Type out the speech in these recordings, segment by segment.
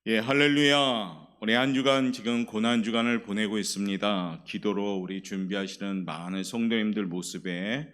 할렐루야. 우리 한 주간 지금 고난 주간을 보내고 있습니다. 기도로 우리 준비하시는 많은 성도님들 모습에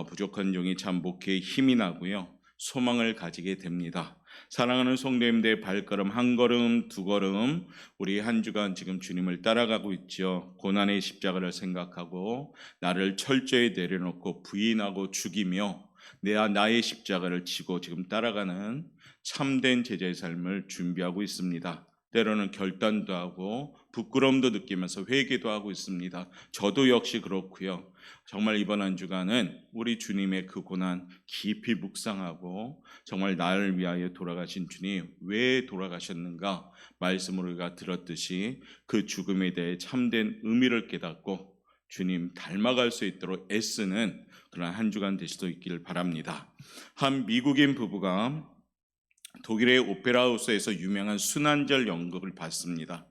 부족한 종이 참 목회에 힘이 나고요. 소망을 가지게 됩니다. 사랑하는 성도님들의 발걸음 한 걸음 두 걸음 우리 한 주간 지금 주님을 따라가고 있죠. 고난의 십자가를 생각하고 나를 철저히 내려놓고 부인하고 죽이며 나의 십자가를 지고 지금 따라가는 참된 제자의 삶을 준비하고 있습니다. 때로는 결단도 하고 부끄러움도 느끼면서 회개도 하고 있습니다. 저도 역시 그렇고요. 정말 이번 한 주간은 우리 주님의 그 고난 깊이 묵상하고 정말 나를 위하여 돌아가신 주님 왜 돌아가셨는가 말씀을 우리가 들었듯이 그 죽음에 대해 참된 의미를 깨닫고 주님 닮아갈 수 있도록 애쓰는 그런 한 주간 될 수도 있기를 바랍니다. 한 미국인 부부가 독일의 오페라 하우스에서 유명한 순환절 연극을 봤습니다.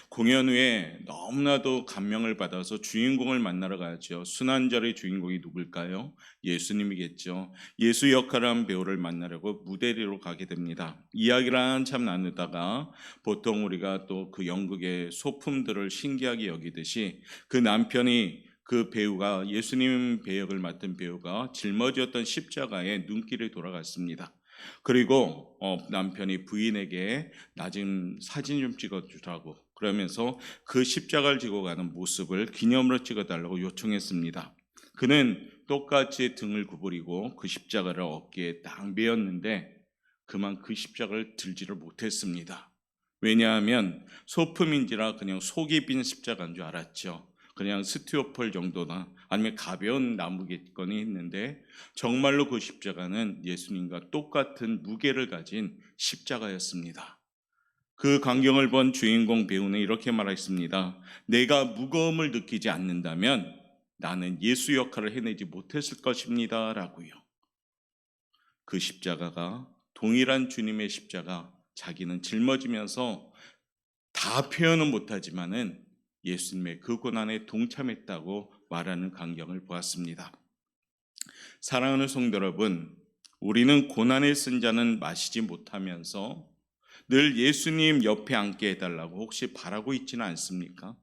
공연 후에 너무나도 감명을 받아서 주인공을 만나러 가죠. 순환절의 주인공이 누굴까요? 예수님이겠죠. 예수 역할을 한 배우를 만나려고 무대 위로 가게 됩니다. 이야기를 한참 나누다가 보통 우리가 또 그 연극의 소품들을 신기하게 여기듯이 그 남편이 그 배우가 예수님 배역을 맡은 배우가 짊어졌던 십자가에 눈길이 돌아갔습니다. 그리고 남편이 부인에게 나 지금 사진 좀 찍어주라고 그러면서 그 십자가를 지고 가는 모습을 기념으로 찍어달라고 요청했습니다. 그는 똑같이 등을 구부리고 그 십자가를 어깨에 딱 메었는데 그만 그 십자가를 들지를 못했습니다. 왜냐하면 소품인지라 그냥 속이 빈 십자가인 줄 알았죠. 그냥 스티로폴 정도나 아니면 가벼운 나무겠거니 했는데 정말로 그 십자가는 예수님과 똑같은 무게를 가진 십자가였습니다. 그 광경을 본 주인공 배우는 이렇게 말했습니다. 내가 무거움을 느끼지 않는다면 나는 예수 역할을 해내지 못했을 것입니다. 라고요. 그 십자가가 동일한 주님의 십자가, 자기는 짊어지면서 다 표현은 못하지만은 예수님의 그 고난에 동참했다고 말하는 광경을 보았습니다. 사랑하는 성도 여러분, 우리는 고난의 쓴 잔은 마시지 못하면서 늘 예수님 옆에 앉게 해달라고 혹시 바라고 있지는 않습니까?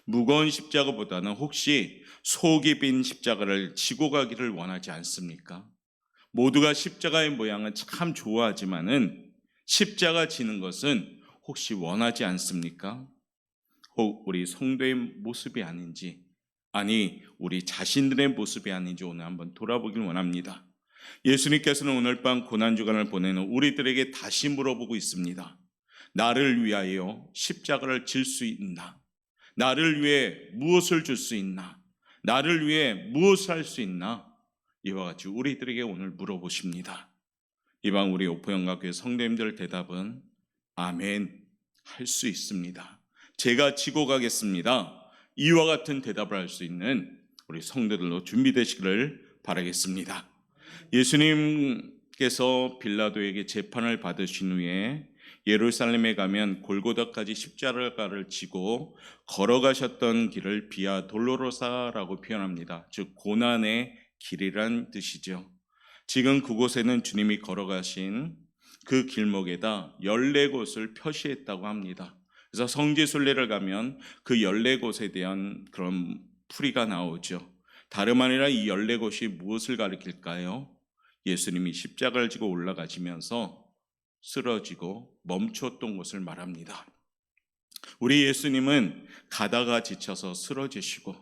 무거운 십자가보다는 혹시 속이 빈 십자가를 지고 가기를 원하지 않습니까? 모두가 십자가의 모양은 참 좋아하지만은 십자가 지는 것은 혹시 원하지 않습니까? 혹 우리 성도의 모습이 아닌지, 아니 우리 자신들의 모습이 아닌지 오늘 한번 돌아보길 원합니다. 예수님께서는 오늘 밤 고난주간을 보내는 우리들에게 다시 물어보고 있습니다. 나를 위하여 십자가를 질 수 있나? 나를 위해 무엇을 줄 수 있나? 나를 위해 무엇을 할 수 있나? 이와 같이 우리들에게 오늘 물어보십니다. 이방 우리 오포영가교회 성도님들 대답은 아멘, 할 수 있습니다. 제가 지고 가겠습니다. 이와 같은 대답을 할 수 있는 우리 성도들로 준비되시기를 바라겠습니다. 예수님께서 빌라도에게 재판을 받으신 후에 예루살렘에 가면 골고다까지 십자가를 지고 걸어가셨던 길을 비아 돌로로사라고 표현합니다. 즉 고난의 길이란 뜻이죠. 지금 그곳에는 주님이 걸어가신 그 길목에다 14곳을 표시했다고 합니다. 그래서 성지순례를 가면 그 14곳에 대한 그런 풀이가 나오죠. 다름 아니라 이 14곳이 무엇을 가리킬까요? 예수님이 십자가를 지고 올라가시면서 쓰러지고 멈췄던 곳을 말합니다. 우리 예수님은 가다가 지쳐서 쓰러지시고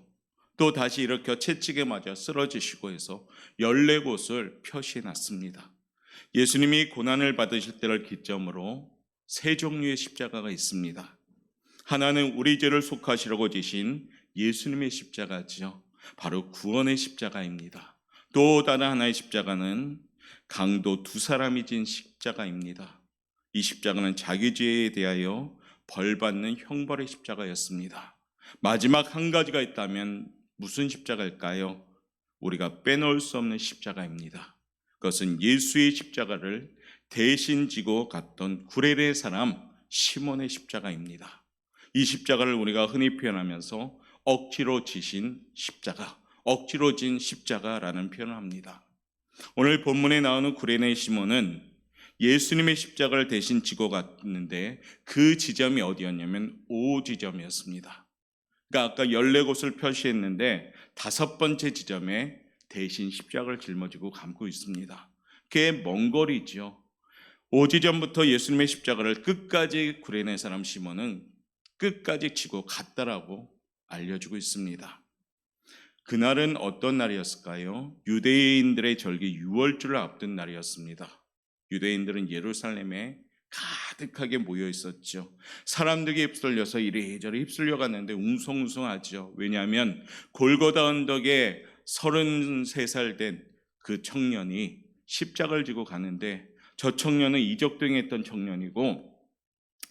또 다시 일으켜 채찍에 맞아 쓰러지시고 해서 14곳을 표시해 놨습니다. 예수님이 고난을 받으실 때를 기점으로 세 종류의 십자가가 있습니다. 하나는 우리 죄를 속하시려고 지신 예수님의 십자가지요. 바로 구원의 십자가입니다. 또 다른 하나의 십자가는 강도 2사람이 진 십자가입니다. 이 십자가는 자기 죄에 대하여 벌받는 형벌의 십자가였습니다. 마지막 한 가지가 있다면 무슨 십자가일까요? 우리가 빼놓을 수 없는 십자가입니다. 그것은 예수의 십자가를 대신 지고 갔던 구레네 사람 시몬의 십자가입니다. 이 십자가를 우리가 흔히 표현하면서 억지로 지신 십자가, 억지로 진 십자가라는 표현을 합니다. 오늘 본문에 나오는 구레네 시몬은 예수님의 십자가를 대신 지고 갔는데 그 지점이 어디였냐면 오지점이었습니다. 그러니까 아까 14곳을 표시했는데 5번째 지점에 대신 십자가를 짊어지고 감고 있습니다. 꽤 먼 거리죠. 오지점부터 예수님의 십자가를 끝까지 구레네 사람 시몬은 끝까지 지고 갔다라고 알려주고 있습니다. 그날은 어떤 날이었을까요? 유대인들의 절기 유월절을 앞둔 날이었습니다. 유대인들은 예루살렘에 가득하게 모여 있었죠. 사람들이 휩쓸려서 이리저리 휩쓸려 갔는데 웅성웅성하죠. 왜냐하면 골고다 언덕에 33살 된 그 청년이 십자가를 지고 가는데 저 청년은 이적등했던 청년이고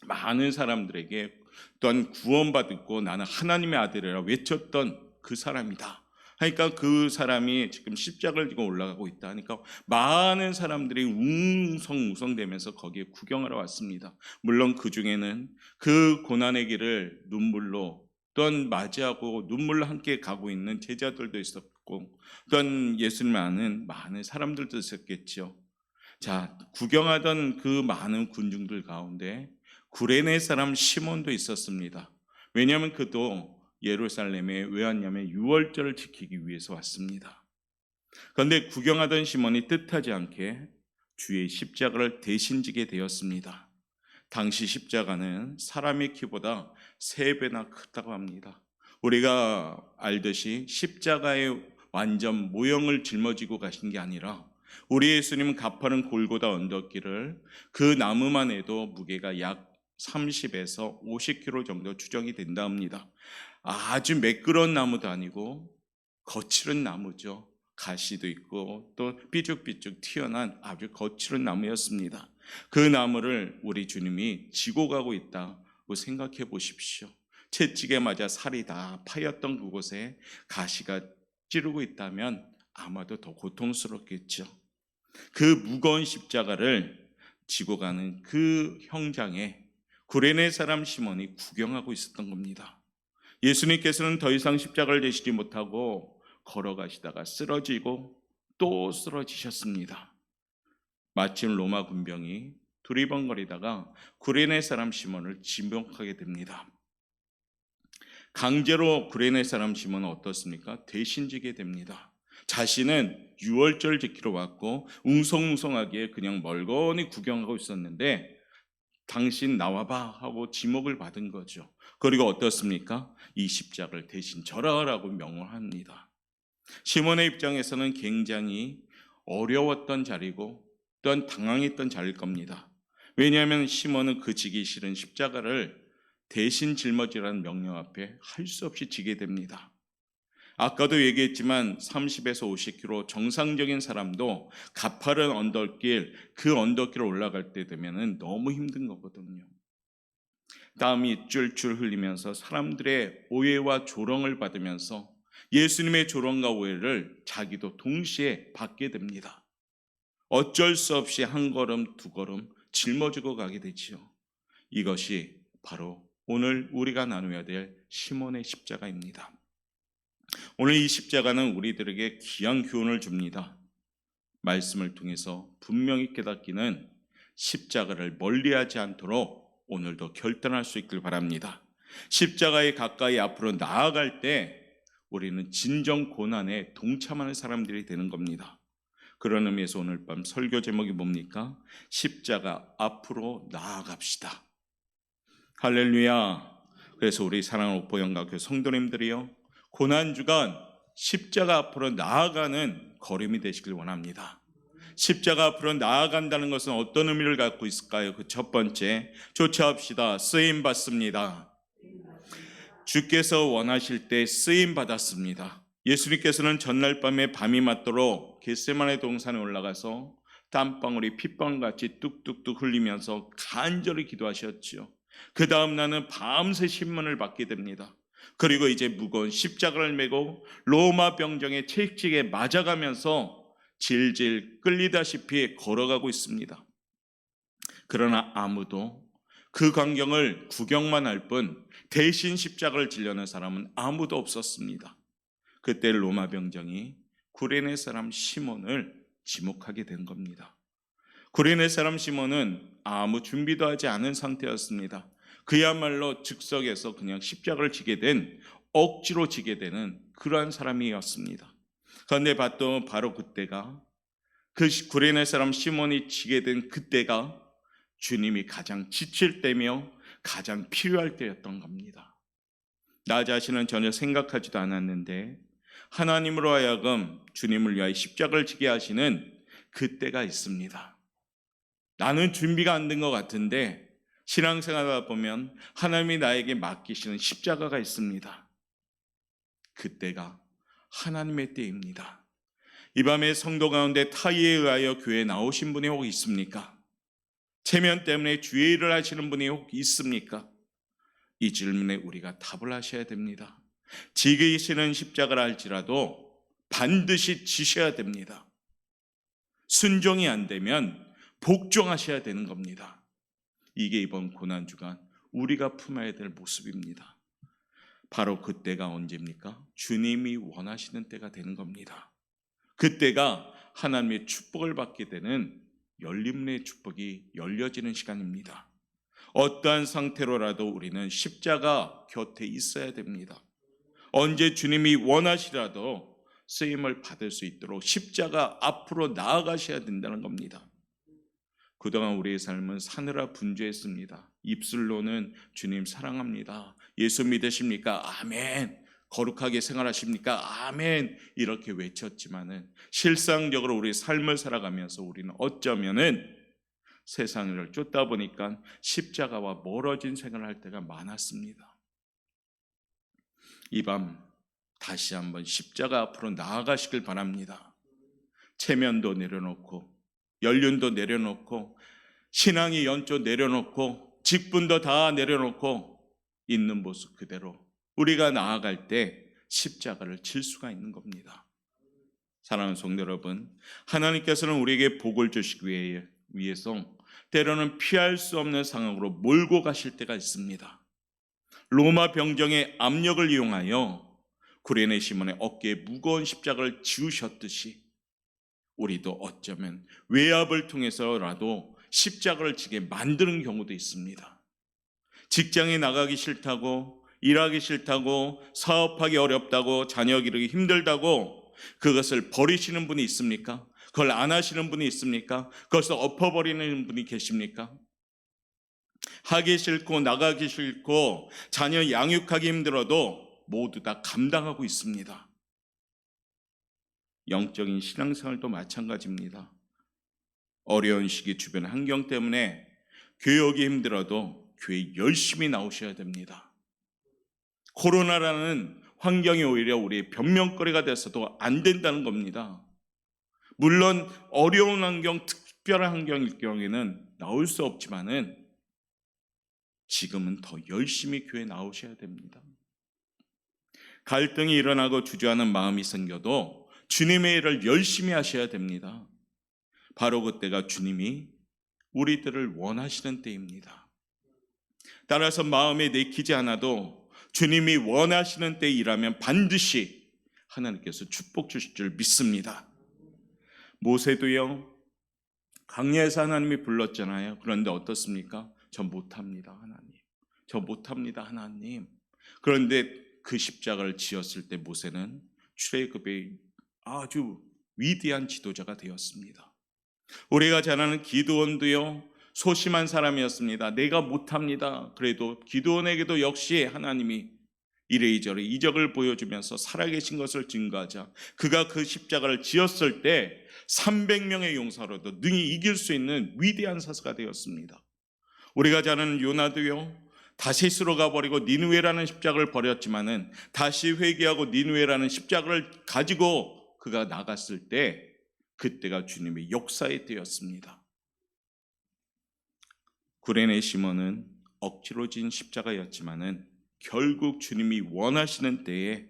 많은 사람들에게 또한 구원받았고 나는 하나님의 아들이라 외쳤던 그 사람이다. 그러니까 그 사람이 지금 십자가를 지고 올라가고 있다 하니까 많은 사람들이 웅성웅성대면서 거기에 구경하러 왔습니다. 물론 그 중에는 그 고난의 길을 눈물로 또한 맞이하고 눈물로 함께 가고 있는 제자들도 있었고 또한 예수님을 아는 많은 사람들도 있었겠죠. 자, 구경하던 그 많은 군중들 가운데 구레네 사람 시몬도 있었습니다. 왜냐하면 그도 예루살렘에 왜 왔냐면 유월절을 지키기 위해서 왔습니다. 그런데 구경하던 시몬이 뜻하지 않게 주의 십자가를 대신 지게 되었습니다. 당시 십자가는 사람의 키보다 3배나 크다고 합니다. 우리가 알듯이 십자가의 완전 모형을 짊어지고 가신 게 아니라 우리 예수님은 가파른 골고다 언덕길을 그 나무만 해도 무게가 약 30에서 50kg 정도 추정이 된다 합니다. 아주 매끄러운 나무도 아니고 거칠은 나무죠. 가시도 있고 또 삐죽삐죽 튀어난 아주 거칠은 나무였습니다. 그 나무를 우리 주님이 지고 가고 있다고 생각해 보십시오. 채찍에 맞아 살이 다 파였던 그곳에 가시가 찌르고 있다면 아마도 더 고통스럽겠죠. 그 무거운 십자가를 지고 가는 그 형장에 구레네 사람 시몬이 구경하고 있었던 겁니다. 예수님께서는 더 이상 십자가를 지시지 못하고 걸어가시다가 쓰러지고 또 쓰러지셨습니다. 마침 로마 군병이 두리번거리다가 구레네 사람 시몬을 지목하게 됩니다. 강제로 구레네 사람 시몬은 어떻습니까? 대신지게 됩니다. 자신은 유월절 지키러 왔고 웅성웅성하게 그냥 멀거니 구경하고 있었는데 당신 나와봐 하고 지목을 받은 거죠. 그리고 어떻습니까? 이 십자가를 대신 절하라고 명령합니다. 시몬의 입장에서는 굉장히 어려웠던 자리고 또한 당황했던 자리일 겁니다. 왜냐하면 시몬은 그 지기 싫은 십자가를 대신 짊어지라는 명령 앞에 할 수 없이 지게 됩니다. 아까도 얘기했지만 30에서 50km 정상적인 사람도 가파른 언덕길, 그 언덕길을 올라갈 때 되면 너무 힘든 거거든요. 땀이 쫄쫄 흘리면서 사람들의 오해와 조롱을 받으면서 예수님의 조롱과 오해를 자기도 동시에 받게 됩니다. 어쩔 수 없이 한 걸음 두 걸음 짊어지고 가게 되지요. 이것이 바로 오늘 우리가 나누어야 될 시몬의 십자가입니다. 오늘 이 십자가는 우리들에게 귀한 교훈을 줍니다. 말씀을 통해서 분명히 깨닫기는 십자가를 멀리하지 않도록 오늘도 결단할 수 있길 바랍니다. 십자가에 가까이 앞으로 나아갈 때 우리는 진정 고난에 동참하는 사람들이 되는 겁니다. 그런 의미에서 오늘 밤 설교 제목이 뭡니까? 십자가 앞으로 나아갑시다. 할렐루야. 그래서 우리 사랑하는 옥보영각교 성도님들이요, 고난주간 십자가 앞으로 나아가는 걸음이 되시길 원합니다. 십자가 앞으로 나아간다는 것은 어떤 의미를 갖고 있을까요? 그 첫 번째, 조차합시다. 쓰임 받습니다. 주께서 원하실 때 쓰임 받았습니다. 예수님께서는 전날 밤에 밤이 맞도록 겟세마네 동산에 올라가서 땀방울이 핏방울같이 뚝뚝뚝 흘리면서 간절히 기도하셨죠. 그 다음 날은 밤새 신문을 받게 됩니다. 그리고 이제 무거운 십자가를 메고 로마 병정의 채찍에 맞아가면서 질질 끌리다시피 걸어가고 있습니다. 그러나 아무도 그 광경을 구경만 할 뿐 대신 십자가를 지려는 사람은 아무도 없었습니다. 그때 로마 병정이 구레네 사람 시몬을 지목하게 된 겁니다. 구레네 사람 시몬은 아무 준비도 하지 않은 상태였습니다. 그야말로 즉석에서 그냥 십자가를 지게 된, 억지로 지게 되는 그러한 사람이었습니다. 그런데 바로 그때가, 그 구레네 사람 시몬이 지게 된 그때가 주님이 가장 지칠 때며 가장 필요할 때였던 겁니다. 나 자신은 전혀 생각하지도 않았는데 하나님으로 하여금 주님을 위하여 십자가를 지게 하시는 그때가 있습니다. 나는 준비가 안 된 것 같은데 신앙생활하다 보면 하나님이 나에게 맡기시는 십자가가 있습니다. 그때가 하나님의 때입니다. 이 밤에 성도 가운데 타의에 의하여 교회에 나오신 분이 혹 있습니까? 체면 때문에 주의 일을 하시는 분이 혹 있습니까? 이 질문에 우리가 답을 하셔야 됩니다. 지기시는 십자가라 할지라도 반드시 지셔야 됩니다. 순종이 안 되면 복종하셔야 되는 겁니다. 이게 이번 고난주간 우리가 품어야 될 모습입니다. 바로 그때가 언제입니까? 주님이 원하시는 때가 되는 겁니다. 그때가 하나님의 축복을 받게 되는 열림의 축복이 열려지는 시간입니다. 어떠한 상태로라도 우리는 십자가 곁에 있어야 됩니다. 언제 주님이 원하시라도 쓰임을 받을 수 있도록 십자가 앞으로 나아가셔야 된다는 겁니다. 그동안 우리의 삶은 사느라 분주했습니다. 입술로는 주님 사랑합니다, 예수 믿으십니까? 아멘. 거룩하게 생활하십니까? 아멘. 이렇게 외쳤지만은 실상적으로 우리 삶을 살아가면서 우리는 어쩌면은 세상을 쫓다 보니까 십자가와 멀어진 생활을 할 때가 많았습니다. 이 밤 다시 한번 십자가 앞으로 나아가시길 바랍니다. 체면도 내려놓고 연륜도 내려놓고 신앙의 연조 내려놓고 직분도 다 내려놓고 있는 모습 그대로 우리가 나아갈 때 십자가를 질 수가 있는 겁니다. 사랑하는 성도 여러분, 하나님께서는 우리에게 복을 주시기 위해서 때로는 피할 수 없는 상황으로 몰고 가실 때가 있습니다. 로마 병정의 압력을 이용하여 구레네 시몬의 어깨에 무거운 십자가를 지우셨듯이 우리도 어쩌면 외압을 통해서라도 십자가를 지게 만드는 경우도 있습니다. 직장에 나가기 싫다고, 일하기 싫다고, 사업하기 어렵다고, 자녀 기르기 힘들다고 그것을 버리시는 분이 있습니까? 그걸 안 하시는 분이 있습니까? 그것을 엎어버리는 분이 계십니까? 하기 싫고 나가기 싫고 자녀 양육하기 힘들어도 모두 다 감당하고 있습니다. 영적인 신앙생활도 마찬가지입니다. 어려운 시기 주변 환경 때문에 교회 오기 힘들어도 교회 열심히 나오셔야 됩니다. 코로나라는 환경이 오히려 우리의 변명거리가 돼서도 안 된다는 겁니다. 물론 어려운 환경, 특별한 환경일 경우에는 나올 수 없지만은 지금은 더 열심히 교회에 나오셔야 됩니다. 갈등이 일어나고 주저하는 마음이 생겨도 주님의 일을 열심히 하셔야 됩니다. 바로 그때가 주님이 우리들을 원하시는 때입니다. 따라서 마음에 내키지 않아도 주님이 원하시는 때 일하면 반드시 하나님께서 축복 주실 줄 믿습니다. 모세도요, 광야에서 하나님이 불렀잖아요. 그런데 어떻습니까? 저 못합니다, 하나님. 저 못합니다, 하나님. 그런데 그 십자가를 지었을 때 모세는 출애굽의 아주 위대한 지도자가 되었습니다. 우리가 잘 아는 기드온도요, 소심한 사람이었습니다. 내가 못합니다. 그래도 기드온에게도 역시 하나님이 이래저래 이적을 보여주면서 살아계신 것을 증거하자 그가 그 십자가를 지었을 때 300명의 용사로도 능히 이길 수 있는 위대한 사사가 되었습니다. 우리가 잘 아는 요나도요, 다시스로 가버리고 니느웨라는 십자가를 버렸지만은 다시 회개하고 니느웨라는 십자가를 가지고 그가 나갔을 때 그때가 주님의 역사의 때였습니다. 구레네 시몬은 억지로 진 십자가였지만은 결국 주님이 원하시는 때에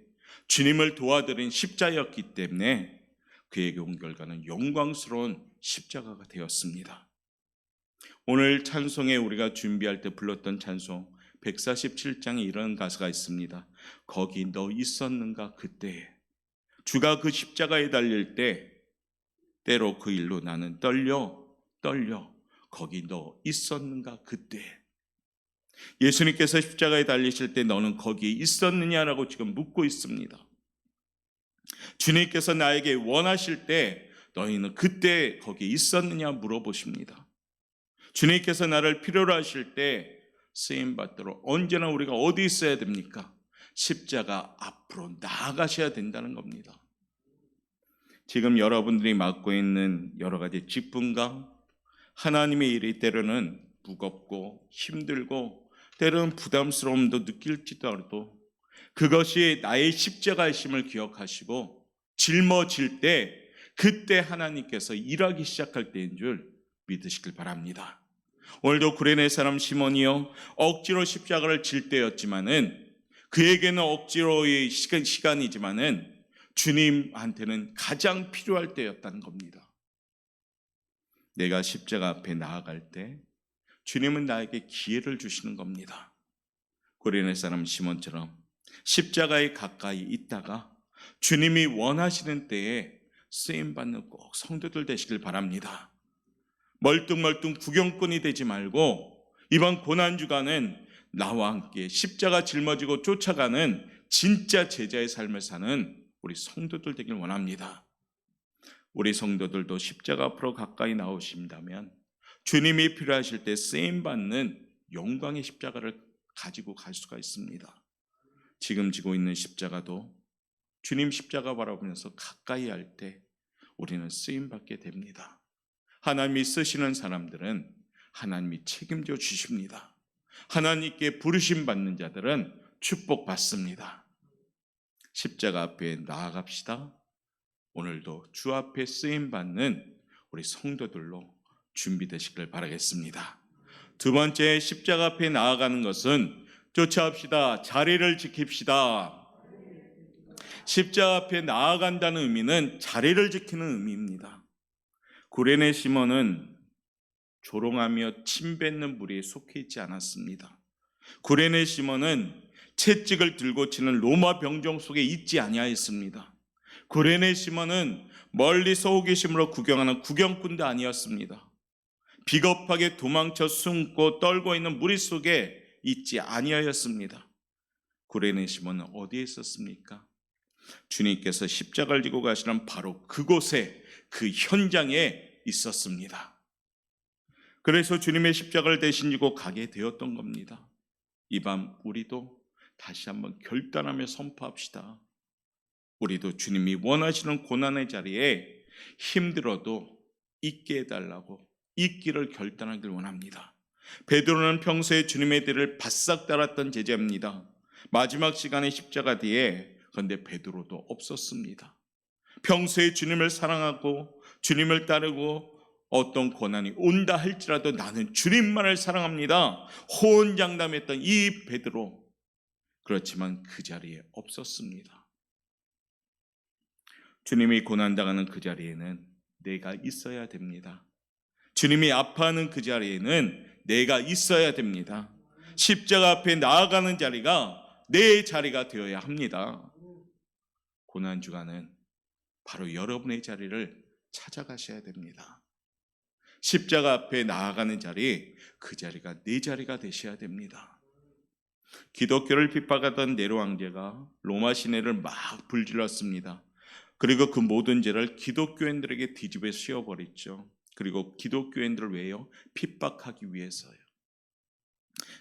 주님을 도와드린 십자였기 때문에 그에게 온 결과는 영광스러운 십자가가 되었습니다. 오늘 찬송에 우리가 준비할 때 불렀던 찬송 147장에 이런 가사가 있습니다. 거기 너 있었는가 그때에. 주가 그 십자가에 달릴 때 때로 그 일로 나는 떨려 떨려 거기 너 있었는가 그때. 예수님께서 십자가에 달리실 때 너는 거기에 있었느냐라고 지금 묻고 있습니다. 주님께서 나에게 원하실 때 너희는 그때 거기에 있었느냐 물어보십니다. 주님께서 나를 필요로 하실 때 쓰임받도록 언제나 우리가 어디 있어야 됩니까? 십자가 앞으로 나아가셔야 된다는 겁니다. 지금 여러분들이 맡고 있는 여러 가지 직분과 하나님의 일이 때로는 무겁고 힘들고 때로는 부담스러움도 느낄지도 않아도 그것이 나의 십자가이심을 기억하시고 짊어질 때 그때 하나님께서 일하기 시작할 때인 줄 믿으시길 바랍니다. 오늘도 구레네 사람 시몬이요 억지로 십자가를 질 때였지만은 그에게는 억지로의 시간이지만은 주님한테는 가장 필요할 때였다는 겁니다. 내가 십자가 앞에 나아갈 때 주님은 나에게 기회를 주시는 겁니다. 구레네 사람 시몬처럼 십자가에 가까이 있다가 주님이 원하시는 때에 쓰임받는 꼭 성도들 되시길 바랍니다. 멀뚱멀뚱 구경꾼이 되지 말고 이번 고난주간은 나와 함께 십자가 짊어지고 쫓아가는 진짜 제자의 삶을 사는 우리 성도들 되길 원합니다. 우리 성도들도 십자가 앞으로 가까이 나오신다면 주님이 필요하실 때 쓰임받는 영광의 십자가를 가지고 갈 수가 있습니다. 지금 지고 있는 십자가도 주님 십자가 바라보면서 가까이 할 때 우리는 쓰임받게 됩니다. 하나님이 쓰시는 사람들은 하나님이 책임져 주십니다. 하나님께 부르심 받는 자들은 축복받습니다. 십자가 앞에 나아갑시다. 오늘도 주 앞에 쓰임받는 우리 성도들로 준비되시길 바라겠습니다. 두 번째, 십자가 앞에 나아가는 것은 쫓아옵시다. 자리를 지킵시다. 십자가 앞에 나아간다는 의미는 자리를 지키는 의미입니다. 구레네 시몬은 조롱하며 침뱉는 무리에 속해 있지 않았습니다. 구레네 시몬은 채찍을 들고 치는 로마 병정 속에 있지 아니하였습니다. 구레네 시몬은 멀리서 호기심으로 구경하는 구경꾼도 아니었습니다. 비겁하게 도망쳐 숨고 떨고 있는 무리 속에 있지 아니하였습니다. 구레네 시몬은 어디에 있었습니까? 주님께서 십자가를 지고 가시는 바로 그곳에, 그 현장에 있었습니다. 그래서 주님의 십자가를 대신 지고 가게 되었던 겁니다. 이 밤 우리도 다시 한번 결단하며 선포합시다. 우리도 주님이 원하시는 고난의 자리에 힘들어도 있게 해달라고 있기를 결단하길 원합니다. 베드로는 평소에 주님의 뒤를 바싹 따랐던 제자입니다. 마지막 시간에 십자가 뒤에 그런데 베드로도 없었습니다. 평소에 주님을 사랑하고 주님을 따르고 어떤 고난이 온다 할지라도 나는 주님만을 사랑합니다. 호언장담했던 이 베드로, 그렇지만 그 자리에 없었습니다. 주님이 고난당하는 그 자리에는 내가 있어야 됩니다. 주님이 아파하는 그 자리에는 내가 있어야 됩니다. 십자가 앞에 나아가는 자리가 내 자리가 되어야 합니다. 고난주간은 바로 여러분의 자리를 찾아가셔야 됩니다. 십자가 앞에 나아가는 자리, 그 자리가 내 자리가 되셔야 됩니다. 기독교를 핍박하던 네로 황제가 로마 시내를 막 불질렀습니다. 그리고 그 모든 죄를 기독교인들에게 뒤집어 씌워버렸죠. 그리고 기독교인들을 왜요? 핍박하기 위해서요.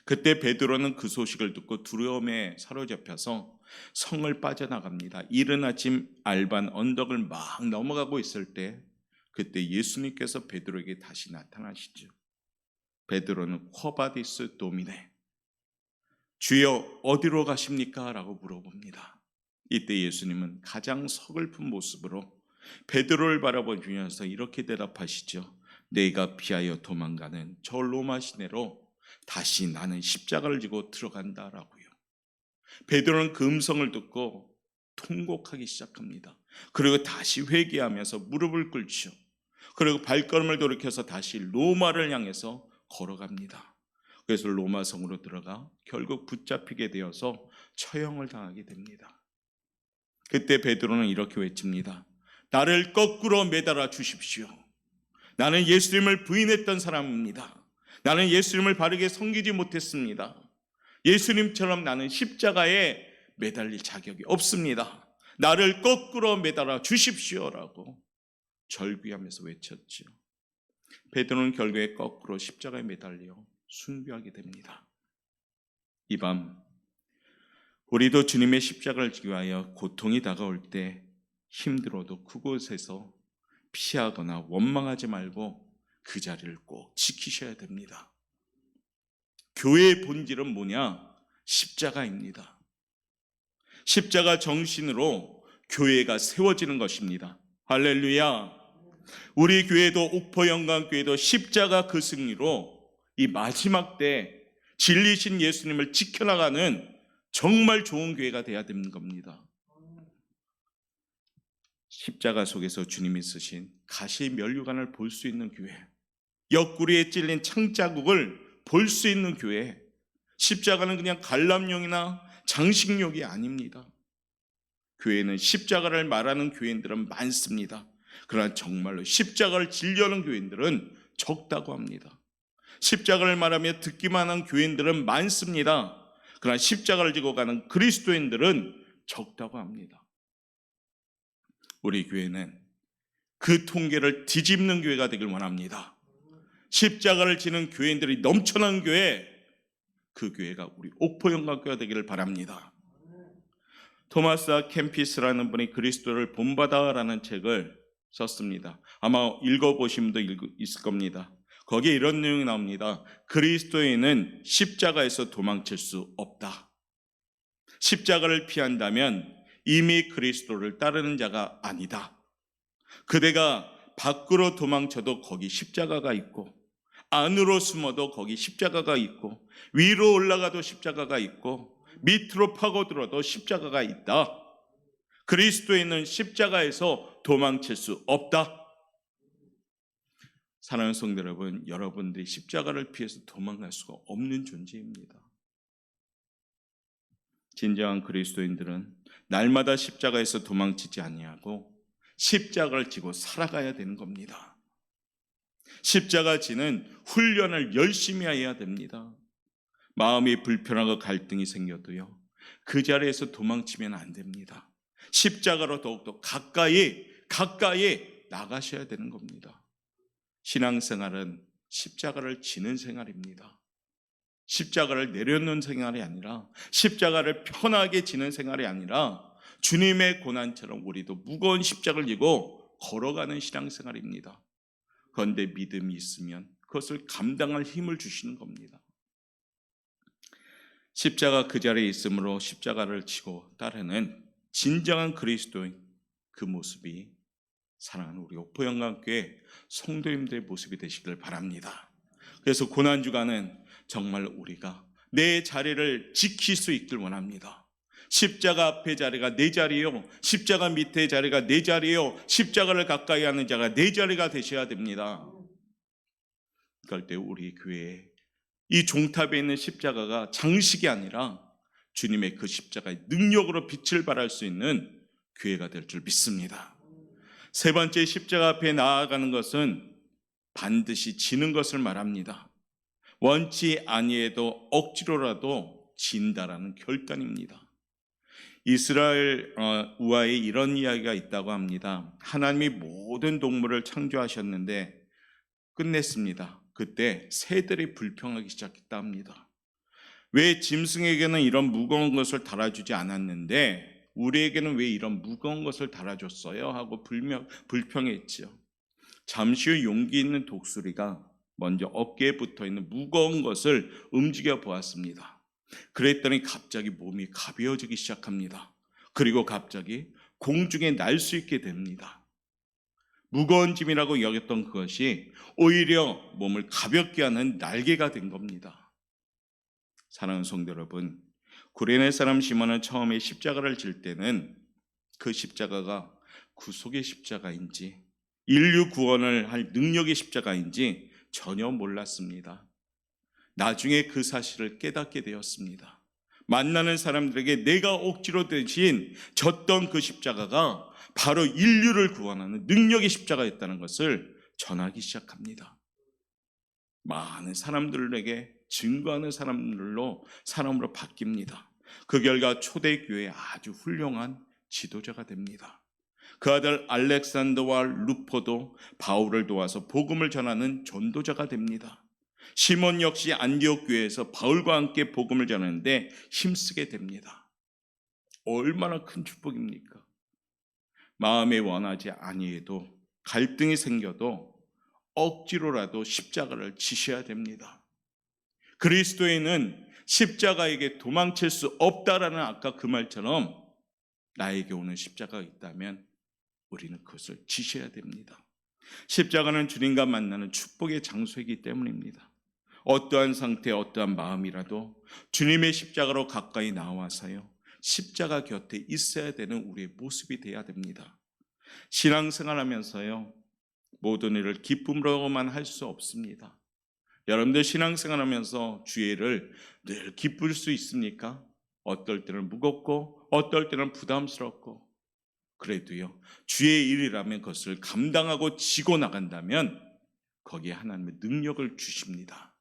그때 베드로는 그 소식을 듣고 두려움에 사로잡혀서 성을 빠져나갑니다. 이른 아침 알반 언덕을 막 넘어가고 있을 때 그때 예수님께서 베드로에게 다시 나타나시죠. 베드로는 쿼바디스 도미네, 주여 어디로 가십니까? 라고 물어봅니다. 이때 예수님은 가장 서글픈 모습으로 베드로를 바라보시면서 이렇게 대답하시죠. 내가 피하여 도망가는 저 로마 시내로 다시 나는 십자가를 지고 들어간다라고요. 베드로는 그 음성을 듣고 통곡하기 시작합니다. 그리고 다시 회개하면서 무릎을 꿇죠. 그리고 발걸음을 돌이켜서 다시 로마를 향해서 걸어갑니다. 그래서 로마 성으로 들어가 결국 붙잡히게 되어서 처형을 당하게 됩니다. 그때 베드로는 이렇게 외칩니다. 나를 거꾸로 매달아 주십시오. 나는 예수님을 부인했던 사람입니다. 나는 예수님을 바르게 섬기지 못했습니다. 예수님처럼 나는 십자가에 매달릴 자격이 없습니다. 나를 거꾸로 매달아 주십시오라고 절규하면서 외쳤죠. 베드로는 결국에 거꾸로 십자가에 매달려 순교하게 됩니다. 이 밤 우리도 주님의 십자가를 지기 위하여 고통이 다가올 때 힘들어도 그곳에서 피하거나 원망하지 말고 그 자리를 꼭 지키셔야 됩니다. 교회의 본질은 뭐냐? 십자가입니다. 십자가 정신으로 교회가 세워지는 것입니다. 할렐루야. 우리 교회도 옥포영광교회도 십자가 그 승리로 이 마지막 때 진리신 예수님을 지켜나가는 정말 좋은 교회가 돼야 되는 겁니다. 십자가 속에서 주님이 쓰신 가시 면류관을 볼 수 있는 교회, 옆구리에 찔린 창자국을 볼 수 있는 교회. 십자가는 그냥 관람용이나 장식용이 아닙니다. 교회는 십자가를 말하는 교인들은 많습니다. 그러나 정말로 십자가를 지려는 교인들은 적다고 합니다. 십자가를 말하며 듣기만 한 교인들은 많습니다. 그러나 십자가를 지고 가는 그리스도인들은 적다고 합니다. 우리 교회는 그 통계를 뒤집는 교회가 되길 원합니다. 십자가를 지는 교인들이 넘쳐난 교회, 그 교회가 우리 옥포영광교회가 되기를 바랍니다. 토마스 캠피스라는 분이 그리스도를 본받아라는 책을 썼습니다. 아마 읽어보신 분도 있을 겁니다. 거기에 이런 내용이 나옵니다. 그리스도인은 십자가에서 도망칠 수 없다. 십자가를 피한다면 이미 그리스도를 따르는 자가 아니다. 그대가 밖으로 도망쳐도 거기 십자가가 있고, 안으로 숨어도 거기 십자가가 있고, 위로 올라가도 십자가가 있고, 밑으로 파고들어도 십자가가 있다. 그리스도인은 십자가에서 도망칠 수 없다. 사랑하는 성도 여러분, 여러분들이 십자가를 피해서 도망갈 수가 없는 존재입니다. 진정한 그리스도인들은 날마다 십자가에서 도망치지 아니하고 십자가를 지고 살아가야 되는 겁니다. 십자가 지는 훈련을 열심히 해야 됩니다. 마음이 불편하고 갈등이 생겨도요, 그 자리에서 도망치면 안 됩니다. 십자가로 더욱더 가까이 나가셔야 되는 겁니다. 신앙생활은 십자가를 지는 생활입니다. 십자가를 내려놓는 생활이 아니라, 십자가를 편하게 지는 생활이 아니라 주님의 고난처럼 우리도 무거운 십자가를 지고 걸어가는 신앙생활입니다. 그런데 믿음이 있으면 그것을 감당할 힘을 주시는 겁니다. 십자가 그 자리에 있으므로 십자가를 지고 따르는 진정한 그리스도인, 그 모습이 사랑하는 우리 옥포영광교회 성도님들의 모습이 되시길 바랍니다. 그래서 고난주간은 정말 우리가 내 자리를 지킬 수 있길 원합니다. 십자가 앞에 자리가 내 자리요, 십자가 밑에 자리가 내 자리요, 십자가를 가까이 하는 자가 내 자리가 되셔야 됩니다. 그럴 때 우리 교회에 이 종탑에 있는 십자가가 장식이 아니라 주님의 그 십자가의 능력으로 빛을 발할 수 있는 교회가 될 줄 믿습니다. 세 번째, 십자가 앞에 나아가는 것은 반드시 지는 것을 말합니다. 원치 아니해도 억지로라도 진다라는 결단입니다. 이스라엘 우화에 이런 이야기가 있다고 합니다. 하나님이 모든 동물을 창조하셨는데 끝냈습니다. 그때 새들이 불평하기 시작했다 합니다. 왜 짐승에게는 이런 무거운 것을 달아주지 않았는데 우리에게는 왜 이런 무거운 것을 달아줬어요? 하고 불평했죠. 잠시 후 용기 있는 독수리가 먼저 어깨에 붙어있는 무거운 것을 움직여 보았습니다. 그랬더니 갑자기 몸이 가벼워지기 시작합니다. 그리고 갑자기 공중에 날 수 있게 됩니다. 무거운 짐이라고 여겼던 그것이 오히려 몸을 가볍게 하는 날개가 된 겁니다. 사랑하는 성도 여러분, 구레네 사람 시몬은 처음에 십자가를 질 때는 그 십자가가 구속의 십자가인지 인류 구원을 할 능력의 십자가인지 전혀 몰랐습니다. 나중에 그 사실을 깨닫게 되었습니다. 만나는 사람들에게 내가 억지로 대신 졌던 그 십자가가 바로 인류를 구원하는 능력의 십자가였다는 것을 전하기 시작합니다. 많은 사람들에게 증거하는 사람으로 바뀝니다. 그 결과 초대교회의 아주 훌륭한 지도자가 됩니다. 그 아들 알렉산더와 루포도 바울을 도와서 복음을 전하는 전도자가 됩니다. 시몬 역시 안디옥 교회에서 바울과 함께 복음을 전하는데 힘쓰게 됩니다. 얼마나 큰 축복입니까? 마음에 원하지 아니해도 갈등이 생겨도 억지로라도 십자가를 지셔야 됩니다. 그리스도인은 십자가에게 도망칠 수 없다라는 아까 그 말처럼 나에게 오는 십자가가 있다면 우리는 그것을 지셔야 됩니다. 십자가는 주님과 만나는 축복의 장소이기 때문입니다. 어떠한 상태, 어떠한 마음이라도 주님의 십자가로 가까이 나와서요, 십자가 곁에 있어야 되는 우리의 모습이 되어야 됩니다. 신앙생활하면서요, 모든 일을 기쁨으로만 할 수 없습니다. 여러분들 신앙생활하면서 주의를 늘 기쁠 수 있습니까? 어떨 때는 무겁고 어떨 때는 부담스럽고, 그래도요, 주의 일이라면 그것을 감당하고 지고 나간다면 거기에 하나님의 능력을 주십니다.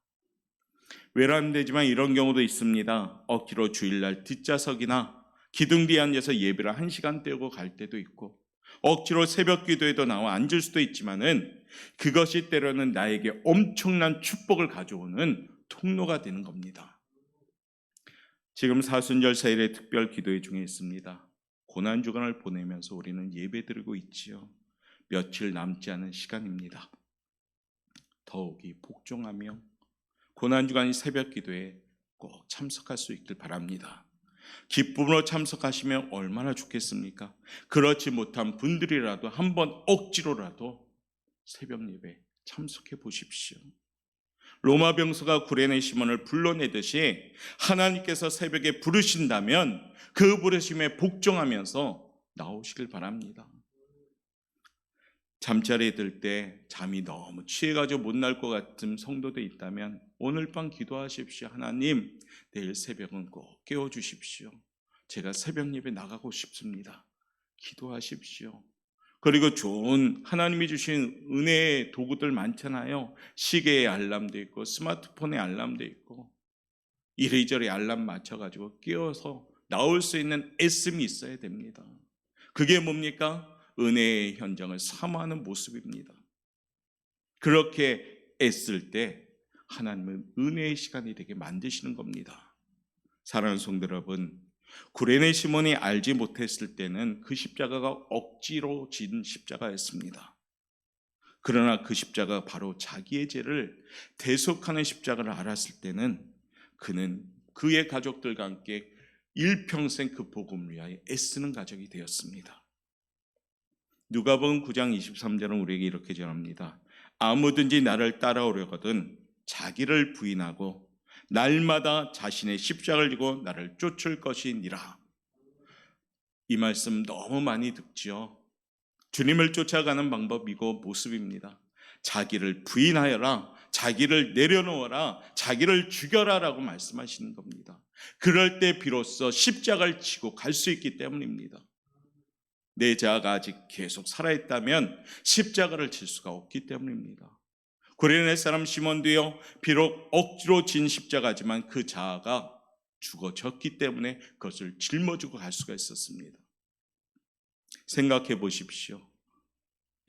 외람되지만 이런 경우도 있습니다. 억지로 주일날 뒷좌석이나 기둥 뒤에 앉아서 예배를 1시간 때우고 갈 때도 있고, 억지로 새벽 기도에도 나와 앉을 수도 있지만은 그것이 때로는 나에게 엄청난 축복을 가져오는 통로가 되는 겁니다. 지금 사순절 4일의 특별 기도회 중에 있습니다. 고난주간을 보내면서 우리는 예배드리고 있지요. 며칠 남지 않은 시간입니다. 더욱이 복종하며 고난주간 새벽 기도에 꼭 참석할 수 있길 바랍니다. 기쁨으로 참석하시면 얼마나 좋겠습니까? 그렇지 못한 분들이라도 한번 억지로라도 새벽 예배 참석해 보십시오. 로마 병사가 구레네 시몬을 불러내듯이 하나님께서 새벽에 부르신다면 그 부르심에 복종하면서 나오시길 바랍니다. 잠자리에 들 때 잠이 너무 취해가지고 못 날 것 같은 성도도 있다면 오늘 밤 기도하십시오. 하나님, 내일 새벽은 꼭 깨워주십시오. 제가 새벽 예배 나가고 싶습니다. 기도하십시오. 그리고 좋은 하나님이 주신 은혜의 도구들 많잖아요. 시계에 알람도 있고 스마트폰에 알람도 있고, 이리저리 알람 맞춰가지고 깨워서 나올 수 있는 애씀이 있어야 됩니다. 그게 뭡니까? 은혜의 현장을 사모하는 모습입니다. 그렇게 애쓸 때 하나님은 은혜의 시간이 되게 만드시는 겁니다. 사랑하는 성도 여러분, 구레네 시몬이 알지 못했을 때는 그 십자가가 억지로 진 십자가였습니다. 그러나 그 십자가가 바로 자기의 죄를 대속하는 십자가를 알았을 때는 그는 그의 가족들과 함께 일평생 그 복음을 위하여 애쓰는 가족이 되었습니다. 누가복음 9장 23절은 우리에게 이렇게 전합니다. 아무든지 나를 따라오려거든 자기를 부인하고 날마다 자신의 십자가를 지고 나를 쫓을 것이니라. 이 말씀 너무 많이 듣지요. 주님을 쫓아가는 방법이고 모습입니다. 자기를 부인하여라, 자기를 내려놓아라, 자기를 죽여라 라고 말씀하시는 겁니다. 그럴 때 비로소 십자가를 지고 갈 수 있기 때문입니다. 내 자아가 아직 계속 살아있다면 십자가를 질 수가 없기 때문입니다. 구레네 사람 시몬도요, 비록 억지로 진 십자가지만 그 자아가 죽어졌기 때문에 그것을 짊어지고 갈 수가 있었습니다. 생각해 보십시오.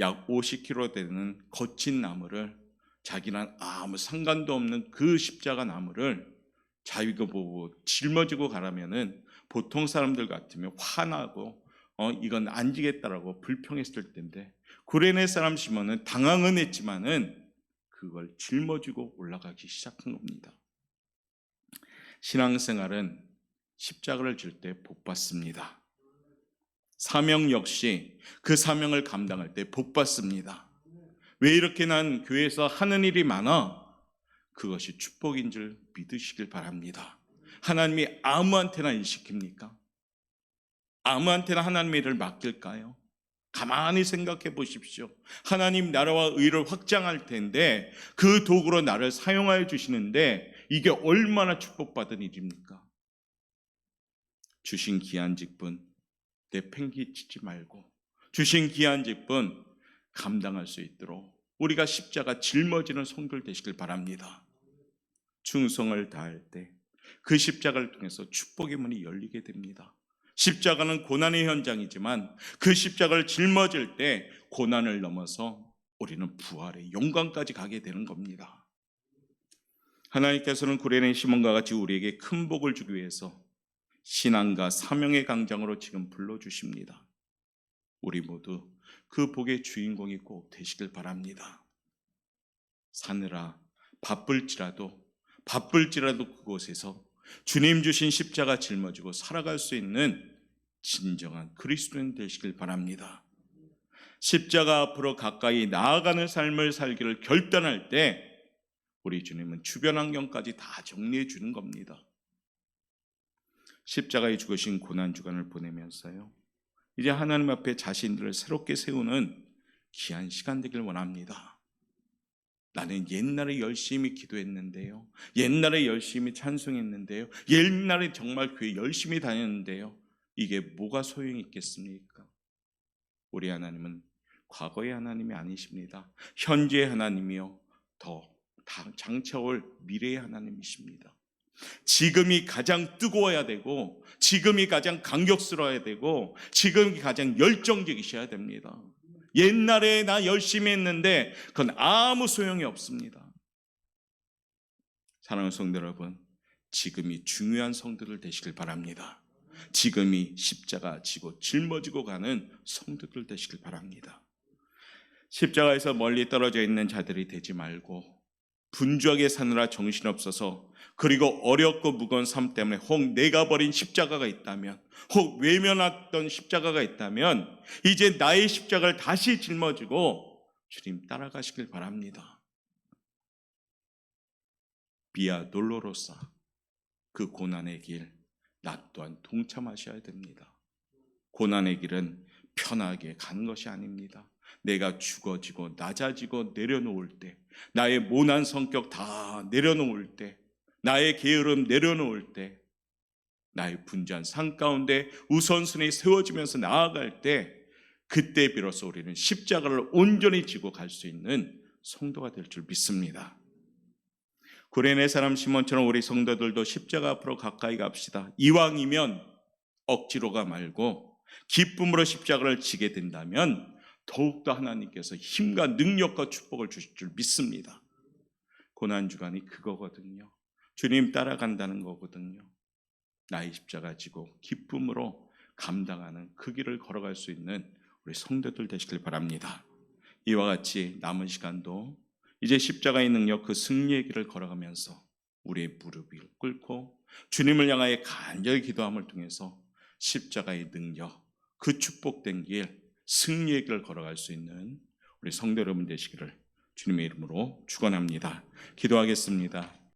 약 50kg 되는 거친 나무를, 자기랑 아무 상관도 없는 그 십자가 나무를 자기가 보고 짊어지고 가라면은 보통 사람들 같으면 화나고 이건 안 지겠다라고 불평했을 텐데, 구레네 사람 시몬은 당황은 했지만은 그걸 짊어지고 올라가기 시작한 겁니다. 신앙생활은 십자가를 질 때 복 받습니다. 사명 역시 그 사명을 감당할 때 복 받습니다. 왜 이렇게 난 교회에서 하는 일이 많아? 그것이 축복인 줄 믿으시길 바랍니다. 하나님이 아무한테나 일 시킵니까? 아무한테나 하나님의 일을 맡길까요? 가만히 생각해 보십시오. 하나님 나라와 의를 확장할 텐데 그 도구로 나를 사용하여 주시는데 이게 얼마나 축복받은 일입니까? 주신 귀한 직분 내팽개치지 말고 주신 귀한 직분 감당할 수 있도록 우리가 십자가 짊어지는 성도들 되시길 바랍니다. 충성을 다할 때 그 십자가를 통해서 축복의 문이 열리게 됩니다. 십자가는 고난의 현장이지만 그 십자가를 짊어질 때 고난을 넘어서 우리는 부활의 영광까지 가게 되는 겁니다. 하나님께서는 구레네 시몬과 같이 우리에게 큰 복을 주기 위해서 신앙과 사명의 강장으로 지금 불러주십니다. 우리 모두 그 복의 주인공이 꼭 되시길 바랍니다. 사느라 바쁠지라도 그곳에서 주님 주신 십자가 짊어지고 살아갈 수 있는 진정한 그리스도인 되시길 바랍니다. 십자가 앞으로 가까이 나아가는 삶을 살기를 결단할 때 우리 주님은 주변 환경까지 다 정리해 주는 겁니다. 십자가에 죽으신 고난주간을 보내면서요, 이제 하나님 앞에 자신들을 새롭게 세우는 귀한 시간 되길 원합니다. 나는 옛날에 열심히 기도했는데요, 옛날에 열심히 찬송했는데요, 옛날에 정말 교회 열심히 다녔는데요, 이게 뭐가 소용이 있겠습니까? 우리 하나님은 과거의 하나님이 아니십니다. 현재의 하나님이요, 더 장차올 미래의 하나님이십니다. 지금이 가장 뜨거워야 되고, 지금이 가장 강격스러워야 되고, 지금이 가장 열정적이셔야 됩니다. 옛날에 나 열심히 했는데 그건 아무 소용이 없습니다. 사랑하는 성도 여러분, 지금이 중요한 성도들 되시길 바랍니다. 지금이 십자가 지고 짊어지고 가는 성도들 되시길 바랍니다. 십자가에서 멀리 떨어져 있는 자들이 되지 말고, 분주하게 사느라 정신없어서, 그리고 어렵고 무거운 삶 때문에 혹 내가 버린 십자가가 있다면, 혹 외면했던 십자가가 있다면, 이제 나의 십자가를 다시 짊어지고 주님 따라가시길 바랍니다. 비아 돌로로사, 그 고난의 길, 나 또한 동참하셔야 됩니다. 고난의 길은 편하게 가는 것이 아닙니다. 내가 죽어지고 낮아지고 내려놓을 때, 나의 모난 성격 다 내려놓을 때, 나의 게으름 내려놓을 때, 나의 분주한 삶 가운데 우선순위 세워지면서 나아갈 때, 그때 비로소 우리는 십자가를 온전히 지고 갈 수 있는 성도가 될 줄 믿습니다. 구레네 사람 시몬처럼 우리 성도들도 십자가 앞으로 가까이 갑시다. 이왕이면 억지로가 말고 기쁨으로 십자가를 지게 된다면 더욱더 하나님께서 힘과 능력과 축복을 주실 줄 믿습니다. 고난주간이 그거거든요. 주님 따라간다는 거거든요. 나의 십자가 지고 기쁨으로 감당하는 그 길을 걸어갈 수 있는 우리 성도들 되시길 바랍니다. 이와 같이 남은 시간도 이제 십자가의 능력, 그 승리의 길을 걸어가면서 우리의 무릎을 꿇고 주님을 향하여 간절히 기도함을 통해서 십자가의 능력, 그 축복된 길, 승리의 길을 걸어갈 수 있는 우리 성도 여러분 되시기를 주님의 이름으로 축원합니다. 기도하겠습니다.